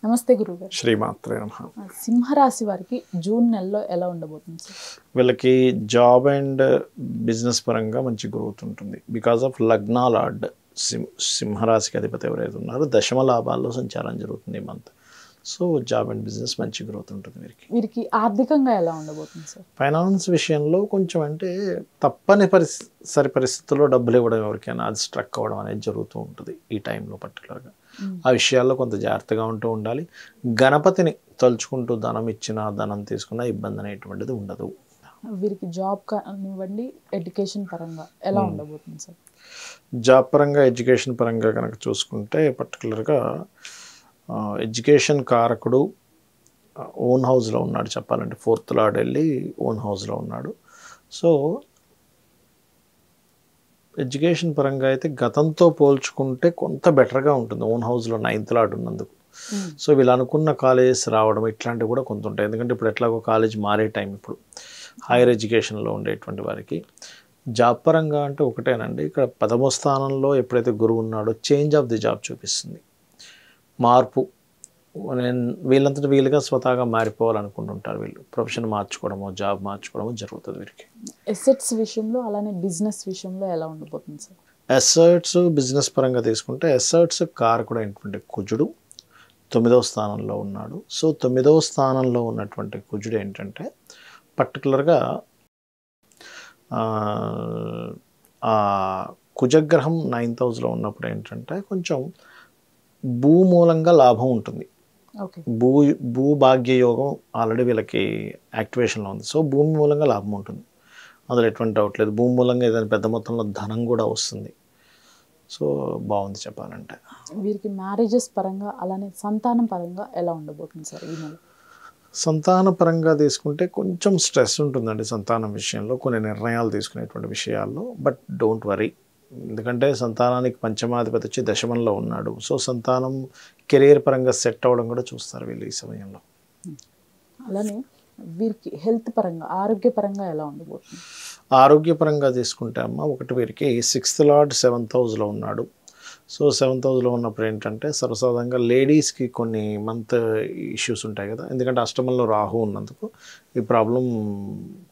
నమస్తే గురుగారు. శ్రీమాత్రే నమః. సింహరాశి వారికి జూన్ నెలలో ఎలా ఉండబోతుంది సార్? వీళ్ళకి జాబ్ అండ్ బిజినెస్ పరంగా మంచి గ్రోత్ ఉంటుంది. బికాస్ ఆఫ్ లగ్నా లార్డ్ సింహరాశికి అధిపతి ఎవరైతే ఉన్నారో దశమ లాభాల్లో సంచారం జరుగుతుంది ఈ month. So job and business మంచి గ్రోత్ ఉంటుంది వీరికి ఆర్థికంగా ఎలా ఉండబోతుంది సార్? ఫైనాన్స్ విషయంలో కొంచెం అంటే తప్పని పరిస్థితుల్లో డబ్బులు ఇవ్వడం ఎవరికైనా అది స్ట్రక్ అవ్వడం అనేది జరుగుతూ ఉంటుంది ఈ టైంలో పర్టికులర్గా. ఆ విషయాల్లో కొంత జాగ్రత్తగా ఉంటూ ఉండాలి. గణపతిని తలుచుకుంటూ ధనం ఇచ్చినా ధనం తీసుకున్నా ఇబ్బంది అనేటువంటిది ఉండదు. వీరికి జాబ్ కానివ్వండి, ఎడ్యుకేషన్ పరంగా ఎలా ఉండబోతుంది సార్? జాబ్ పరంగా ఎడ్యుకేషన్ పరంగా కనుక చూసుకుంటే పర్టికులర్గా ఎడ్యుకేషన్ కారకుడు ఓన్ హౌస్లో ఉన్నాడు చెప్పాలంటే. ఫోర్త్ లార్డ్ వెళ్ళి ఓన్ హౌస్లో ఉన్నాడు. సో ఎడ్యుకేషన్ పరంగా అయితే గతంతో పోల్చుకుంటే కొంత బెటర్గా ఉంటుంది ఓన్ హౌస్లో నైన్త్ లార్డ్ ఉన్నందుకు. సో వీళ్ళు అనుకున్న కాలేజెస్ రావడం ఇట్లాంటివి కూడా కొంత ఉంటాయి. ఎందుకంటే ఇప్పుడు ఎట్లాగో కాలేజ్ మారే టైం ఇప్పుడు హైయర్ ఎడ్యుకేషన్లో ఉండేటువంటి వారికి. జాబ్ పరంగా అంటే ఒకటేనండి, ఇక్కడ 10వ స్థానంలో ఎప్పుడైతే గురువు ఉన్నాడో చేంజ్ ఆఫ్ ది జాబ్ చూపిస్తుంది, మార్పు. వీళ్ళంతటా వీళ్ళుగా స్వతహాగా మారిపోవాలనుకుంటుంటారు. వీళ్ళు ప్రొఫెషన్ మార్చుకోవడమో జాబ్ మార్చుకోవడమో జరుగుతుంది వీరికి. అసెట్స్ విషయంలో అలానే బిజినెస్ విషయంలో ఎలా ఉండబోతుంది సార్? అసెట్స్ బిజినెస్ పరంగా తీసుకుంటే అసెట్స్ కారకుడు అయినటువంటి కుజుడు 9వ స్థానంలో ఉన్నాడు. సో 9వ స్థానంలో ఉన్నటువంటి కుజుడు ఏంటంటే పర్టికులర్గా కుజగ్రహం 9th హౌస్లో ఉన్నప్పుడు ఏంటంటే కొంచెం భూమూలంగా లాభం ఉంటుంది. భూభాగ్య యోగం ఆల్రెడీ వీళ్ళకి యాక్టివేషన్లో ఉంది. సో భూమి మూలంగా లాభం ఉంటుంది, అందులో ఎటువంటి డౌట్ లేదు. భూమి మూలంగా ఏదైనా పెద్ద మొత్తంలో ధనం కూడా వస్తుంది. సో బాగుంది చెప్పాలంటే. వీరికి మ్యారేజెస్ పరంగా అలానే సంతానం పరంగా ఎలా ఉండబోతుంది సార్ ఈ నెల? సంతాన పరంగా తీసుకుంటే కొంచెం స్ట్రెస్ ఉంటుందండి సంతానం విషయంలో, కొన్ని నిర్ణయాలు తీసుకునేటువంటి విషయాల్లో. బట్ డోంట్ వరీ, ఎందుకంటే సంతానానికి పంచమాధిపతి వచ్చి దశమంలో ఉన్నాడు. సో సంతానం కెరీర్ పరంగా సెట్ అవ్వడం కూడా చూస్తారు వీళ్ళు ఈ సమయంలో. అలానే వీరికి హెల్త్ పరంగా ఆరోగ్యపరంగా ఎలా ఉండబోతుంది? ఆరోగ్యపరంగా తీసుకుంటే ఒకటి వీరికి 6th లార్డ్ 7th హౌస్లో ఉన్నాడు. సో 7th హౌస్లో ఉన్నప్పుడు ఏంటంటే సర్వసాధారణంగా లేడీస్కి కొన్ని మంత్ ఇష్యూస్ ఉంటాయి కదా, ఎందుకంటే అష్టమంలో రాహు ఉన్నందుకు ఈ ప్రాబ్లం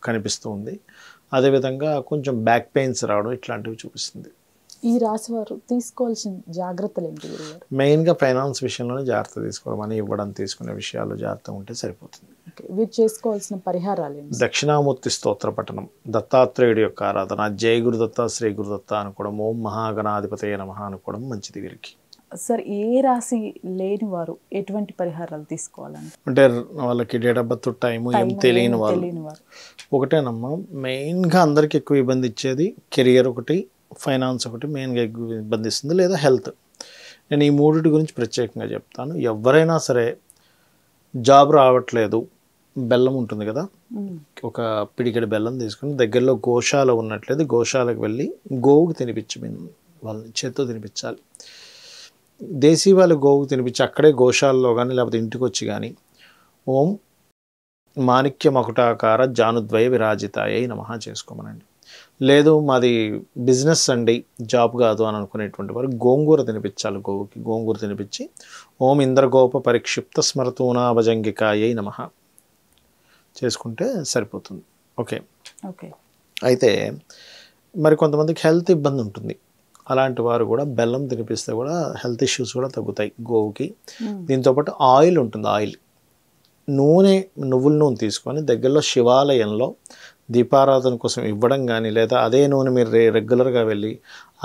కనిపిస్తూ ఉంది. అదేవిధంగా కొంచెం బ్యాక్ పెయిన్స్ రావడం ఇట్లాంటివి చూపిస్తుంది. ఈ రాశి వారు తీసుకోవాల్సిన జాగ్రత్తలు ఏంటి గురుగారు? మెయిన్గా ఫైనాన్స్ విషయంలోనే జాగ్రత్త తీసుకోవడం, అని ఇవ్వడం తీసుకునే విషయాల్లో జాగ్రత్త ఉంటే సరిపోతుంది. వీరు చేసుకోవాల్సిన పరిహారాలు ఏంటి? దక్షిణామూర్తి స్తోత్ర పఠనం, దత్తాత్రేయుడి యొక్క ఆరాధన, జై గురుదత్త శ్రీ గురుదత్త అనుకోవడం, ఓం మహాగణాధిపతయ నమః అనుకోవడం మంచిది వీరికి. సార్ ఏ రాశి లేని వారు ఎటువంటి పరిహారాలు తీసుకోవాలండి? అంటే వాళ్ళకి డేట్ ఆఫ్ బర్త్ టైము ఏం తెలియని వాళ్ళు ఒకటేనమ్మా. మెయిన్గా అందరికీ ఎక్కువ ఇబ్బంది ఇచ్చేది కెరియర్ ఒకటి, ఫైనాన్స్ ఒకటి మెయిన్గా ఎక్కువ ఇబ్బంది ఇస్తుంది, లేదా హెల్త్. నేను ఈ మూడింటి గురించి ప్రత్యేకంగా చెప్తాను. ఎవరైనా సరే జాబ్ రావట్లేదు, బెల్లం ఉంటుంది కదా, ఒక పిడికెడు బెల్లం తీసుకుని దగ్గరలో గోశాల ఉన్నట్లేదు గోశాలకు వెళ్ళి గోవుకి తినిపించి వాళ్ళని చేత్తో తినిపించాలి. దేశీ వాళ్ళు గోవుకు తినిపించి అక్కడే గోశాలలో కానీ లేకపోతే ఇంటికి వచ్చి కానీ ఓం మాణిక్య మకుటాకార జానుద్వయ విరాజితాయ నమః చేసుకోమనండి. లేదు మాది బిజినెస్ అండి జాబ్ కాదు అని అనుకునేటువంటి వారు గోంగూర తినిపించాలి. గోవుకి గోంగూర తినిపించి ఓం ఇంద్రగోప పరిక్షిప్త స్మరతూనాభజంగికాయ నమః చేసుకుంటే సరిపోతుంది. ఓకే. అయితే మరి కొంతమందికి హెల్త్ ఇబ్బంది ఉంటుంది, అలాంటి వారు కూడా బెల్లం తినిపిస్తే కూడా హెల్త్ ఇష్యూస్ కూడా తగ్గుతాయి గోవుకి. దీంతోపాటు ఆయిల్ ఉంటుంది, ఆయిల్ నూనె, నువ్వుల నూనె తీసుకొని దగ్గరలో శివాలయంలో దీపారాధన కోసం ఇవ్వడం కానీ, లేదా అదే నూనె మీరు రెగ్యులర్గా వెళ్ళి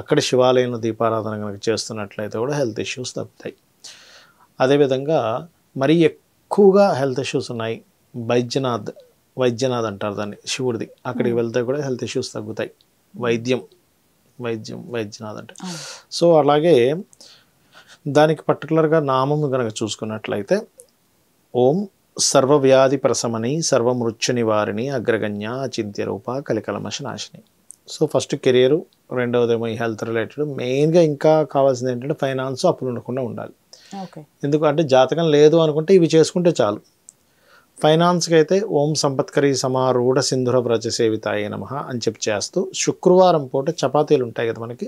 అక్కడ శివాలయంలో దీపారాధన కనుక చేస్తున్నట్లయితే కూడా హెల్త్ ఇష్యూస్ తగ్గుతాయి. అదేవిధంగా మరీ ఎక్కువగా హెల్త్ ఇష్యూస్ ఉన్నాయి, వైద్యనాథ్ అంటారు దాన్ని, శివుడిది, అక్కడికి వెళ్తే కూడా హెల్త్ ఇష్యూస్ తగ్గుతాయి. వైద్యనాథ్ అంటే. సో అలాగే దానికి పర్టికులర్గా నామం కనుక చూసుకున్నట్లయితే ఓం సర్వవ్యాధి ప్రశమని సర్వమృత్యు నివారిణి అగ్రగణ్య అచింత్య రూప కలికలమశ నాశిని. సో ఫస్ట్ కెరియరు, రెండవదేమో ఈ హెల్త్ రిలేటెడ్. మెయిన్గా ఇంకా కావాల్సింది ఏంటంటే ఫైనాన్స్, అప్పులు ఉండకుండా ఉండాలి. ఎందుకంటే జాతకం లేదు అనుకుంటే ఇవి చేసుకుంటే చాలు. ఫైనాన్స్కి అయితే ఓం సంపత్కరీ సమారూఢ సింధుర వ్రజ సేవితాయ నమః అని చెప్పి చేస్తూ శుక్రవారం పూట చపాతీలు ఉంటాయి కదా మనకి,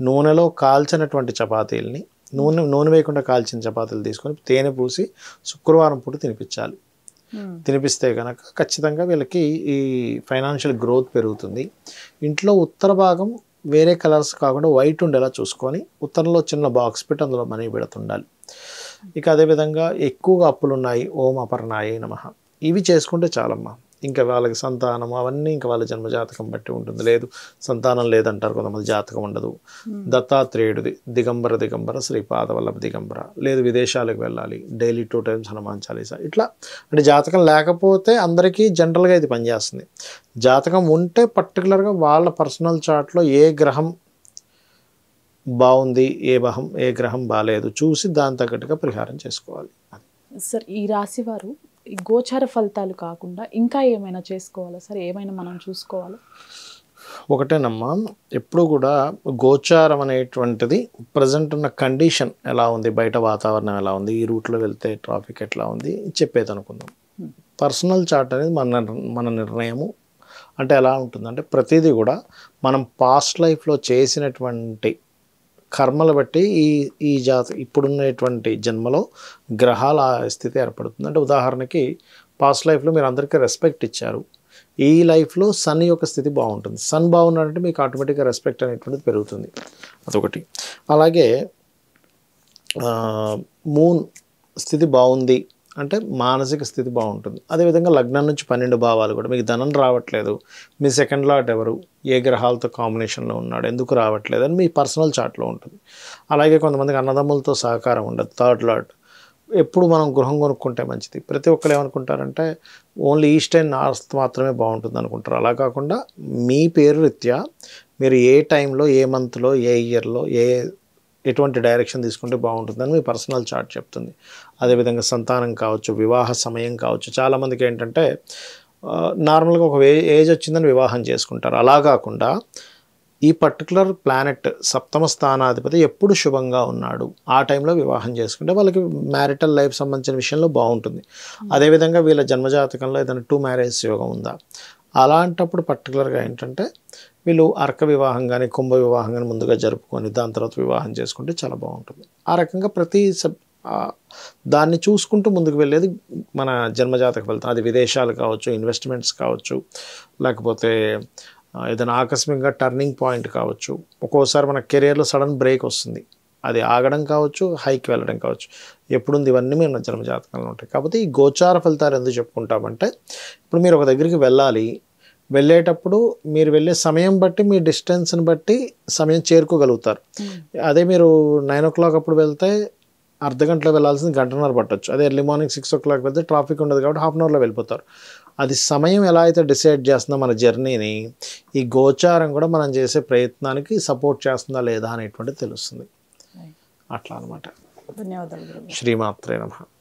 నూనెలో కాల్చినటువంటి చపాతీలని నూనె వేయకుండా కాల్చిన చపాతీలు తీసుకొని తేనె పూసి శుక్రవారం పూట తినిపించాలి. తినిపిస్తే కనుక ఖచ్చితంగా వీళ్ళకి ఈ ఫైనాన్షియల్ గ్రోత్ పెరుగుతుంది. ఇంట్లో ఉత్తర భాగం వేరే కలర్స్ కాకుండా వైట్ ఉండేలా చూసుకొని ఉత్తరంలో చిన్న బాక్స్ పెట్టి అందులో మనీ పెడుతుండాలి. ఇక అదేవిధంగా ఎక్కువగా అప్పులు ఉన్నాయి, ఓం అపర్ణాయే నమః, ఇవి చేసుకుంటే చాలమ్మా. ఇంకా వాళ్ళకి సంతానం అవన్నీ ఇంకా వాళ్ళ జన్మజాతకం బట్టి ఉంటుంది. లేదు సంతానం లేదంటారు కొంతమంది, జాతకం ఉండదు. దత్తాత్రేయుడిది దిగంబర శ్రీపాద వల్లభ దిగంబర, లేదు విదేశాలకు వెళ్ళాలి, డైలీ 2 times హనుమాన్ చాలీసా, ఇట్లా. అంటే జాతకం లేకపోతే అందరికీ జనరల్గా ఇది పనిచేస్తుంది. జాతకం ఉంటే పర్టికులర్గా వాళ్ళ పర్సనల్ చార్ట్లో ఏ గ్రహం బాగుంది, ఏ గ్రహం బాగాలేదు చూసి దాని తగ్గట్టుగా పరిహారం చేసుకోవాలి. సార్ ఈ రాశి వారు ఈ గోచార ఫలితాలు కాకుండా ఇంకా ఏమైనా చేసుకోవాలా సార్? ఏమైనా మనం చూసుకోవాలా? ఒకటేనమ్మా, ఎప్పుడు కూడా గోచారం అనేటువంటిది ప్రజెంట్ ఉన్న కండిషన్ ఎలా ఉంది, బయట వాతావరణం ఎలా ఉంది, ఈ రూట్లో వెళ్తే ట్రాఫిక్ ఎట్లా ఉంది చెప్పేది అనుకుందాం. పర్సనల్ చార్ట్ అనేది మన నిర్ణయము. అంటే ఎలా ఉంటుందంటే ప్రతిదీ కూడా మనం పాస్ట్ లైఫ్లో చేసినటువంటి కర్మలు బట్టి ఈ ఇప్పుడున్నటువంటి జన్మలో గ్రహాల స్థితి ఏర్పడుతుంది. అంటే ఉదాహరణకి పాస్ట్ లైఫ్లో మీరు అందరికీ రెస్పెక్ట్ ఇచ్చారు, ఈ లైఫ్లో సన్ యొక్క స్థితి బాగుంటుంది. సన్ బాగున్నాడంటే మీకు ఆటోమేటిక్గా రెస్పెక్ట్ అనేటువంటిది పెరుగుతుంది, అదొకటి. అలాగే మూన్ స్థితి బాగుంది అంటే మానసిక స్థితి బాగుంటుంది. అదేవిధంగా లగ్నం నుంచి 12 భావాలు కూడా మీకు ధనం రావట్లేదు, మీ సెకండ్ లాట్ ఎవరు, ఏ గ్రహాలతో కాంబినేషన్లో ఉన్నాడు, ఎందుకు రావట్లేదు అని మీ పర్సనల్ చార్ట్లో ఉంటుంది. అలాగే కొంతమందికి అన్నదమ్ములతో సహకారం ఉండదు, థర్డ్ లాట్. ఎప్పుడు మనం గృహం కొనుక్కుంటే మంచిది. ప్రతి ఒక్కరు ఏమనుకుంటారంటే ఓన్లీ ఈస్ట్ అండ్ నార్త్ మాత్రమే బాగుంటుంది అనుకుంటారు. అలా కాకుండా మీ పేరు రీత్యా మీరు ఏ టైంలో, ఏ మంత్లో, ఏ ఇయర్లో ఎటువంటి డైరెక్షన్ తీసుకుంటే బాగుంటుందని మీ పర్సనల్ చార్ట్ చెప్తుంది. అదేవిధంగా సంతానం కావచ్చు, వివాహ సమయం కావచ్చు. చాలామందికి ఏంటంటే నార్మల్గా ఒక ఏజ్ వచ్చిందని వివాహం చేసుకుంటారు. అలా కాకుండా ఈ పర్టికులర్ ప్లానెట్ సప్తమ స్థానాధిపతి ఎప్పుడు శుభంగా ఉన్నాడు ఆ టైంలో వివాహం చేసుకుంటే వాళ్ళకి మ్యారిటల్ లైఫ్ సంబంధించిన విషయంలో బాగుంటుంది. అదేవిధంగా వీళ్ళ జన్మజాతకంలో ఏదైనా 2 మ్యారేజ్ యోగం ఉందా, అలాంటప్పుడు పర్టికులర్గా ఏంటంటే వీళ్ళు అర్క వివాహం కానీ కుంభ వివాహం కానీ ముందుగా జరుపుకొని దాని తర్వాత వివాహం చేసుకుంటే చాలా బాగుంటుంది. ఆ రకంగా దాన్ని చూసుకుంటూ ముందుకు వెళ్ళేది మన జన్మజాతక ఫలితం. అది విదేశాలు కావచ్చు, ఇన్వెస్ట్మెంట్స్ కావచ్చు, లేకపోతే ఏదైనా ఆకస్మికంగా టర్నింగ్ పాయింట్ కావచ్చు. ఒక్కోసారి మన కెరియర్లో సడన్ బ్రేక్ వస్తుంది, అది ఆగడం కావచ్చు, హైకి వెళ్ళడం కావచ్చు. ఎప్పుడుంది ఇవన్నీ మన జన్మజాతకంలో ఉంటాయి. కాకపోతే ఈ గోచార ఫలితాలు ఎందుకు చెప్పుకుంటామంటే ఇప్పుడు మీరు ఒక దగ్గరికి వెళ్ళాలి, వెళ్ళేటప్పుడు మీరు వెళ్ళే సమయం బట్టి మీ డిస్టెన్స్ని బట్టి సమయం చేరుకోగలుగుతారు. అదే మీరు 9 o'clock అప్పుడు వెళ్తే అర్ధగంటలో వెళ్ళాల్సింది గంటన్నర పట్టవచ్చు. అదే ఎర్లీ మార్నింగ్ 6 o'clock వెళ్తే ట్రాఫిక్ ఉండదు కాబట్టి హాఫ్ అన్ అవర్లో వెళ్ళిపోతారు. అది సమయం ఎలా అయితే డిసైడ్ చేస్తుందో మన జర్నీని, ఈ గోచారం కూడా మనం చేసే ప్రయత్నానికి సపోర్ట్ చేస్తుందా లేదా అనేటువంటిది తెలుస్తుంది. అట్లా అనమాట. ధన్యవాదాలు. శ్రీమాత్రే నమః.